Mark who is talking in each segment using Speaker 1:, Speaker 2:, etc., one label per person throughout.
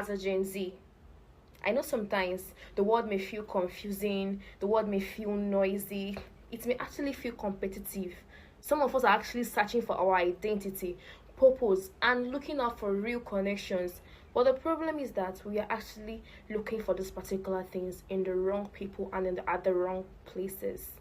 Speaker 1: as a Gen Z, I know sometimes the world may feel confusing, the world may feel noisy, it may actually feel competitive. Some of us are actually searching for our identity, purpose, and looking out for real connections. But the problem is that we are actually looking for these particular things in the wrong people and at the wrong places.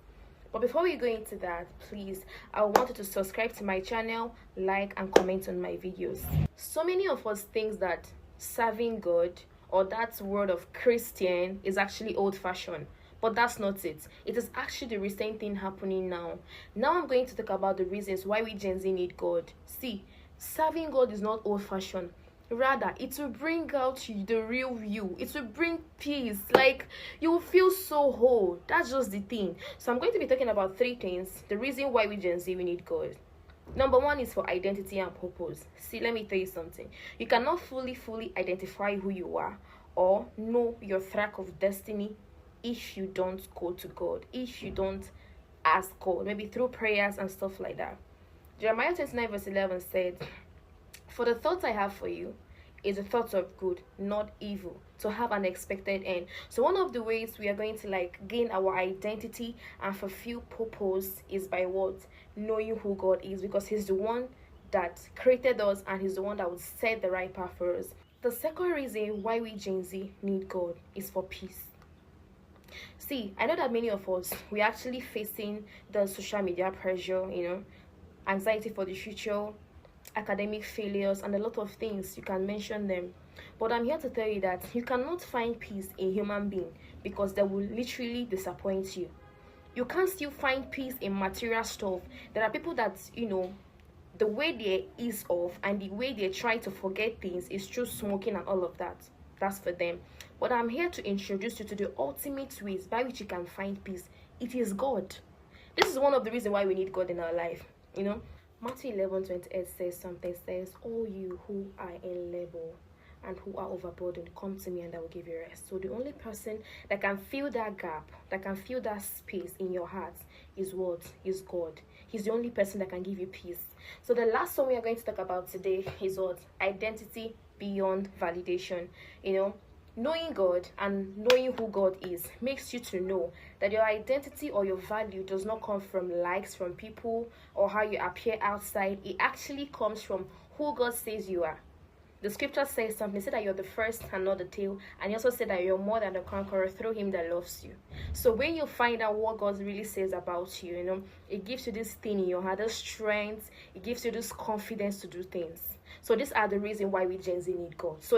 Speaker 1: But before we go into that, please, I want you to subscribe to my channel, like, and comment on my videos. So many of us think that serving God or that word of Christian is actually old-fashioned. But that's not it. It is actually the recent thing happening now. Now I'm going to talk about the reasons why we Gen Z need God. See, serving God is not old-fashioned. Rather, it will bring out the real you. It will bring peace. Like, you will feel so whole. That's just the thing. So I'm going to be talking about 3 things. The reason why we Gen Z we need God. Number 1 is for identity and purpose. See, let me tell you something. You cannot fully identify who you are or know your track of destiny if you don't go to God, if you don't ask God, maybe through prayers and stuff like that. Jeremiah 29 verse 11 said, "For the thoughts I have for you is the thoughts of good, not evil, to have an expected end." So one of the ways we are going to gain our identity and fulfill purpose is by what? Knowing who God is, because he's the one that created us and he's the one that would set the right path for us. The second reason why we Gen Z need God is for peace. See, I know that many of us, we're actually facing the social media pressure, anxiety for the future, academic failures, and a lot of things. You can mention them. But I'm here to tell you that you cannot find peace in human being because they will literally disappoint you. You can't still find peace in material stuff. There are people that, the way they ease off and the way they try to forget things is through smoking and all of that. That's for them. But I'm here to introduce you to the ultimate ways by which you can find peace. It is God. This is one of the reasons why we need God in our life. Matthew 11:28 says, "All you who are in labor and who are overburdened, come to me and I will give you rest." So the only person that can fill that gap, that can fill that space in your heart is what? Is God. He's the only person that can give you peace. So the last one we are going to talk about today is what? Identity beyond validation. Knowing God and knowing who God is makes you to know that your identity or your value does not come from likes from people or how you appear outside. It actually comes from who God says you are. The scripture says something. Say that you're the first and not the tail, and you also say that you're more than a conqueror through him that loves you. So when you find out what God really says about you, it gives you this thing in your heart, this strength. It gives you this confidence to do things. So these are the reason why we Gen Z need God. So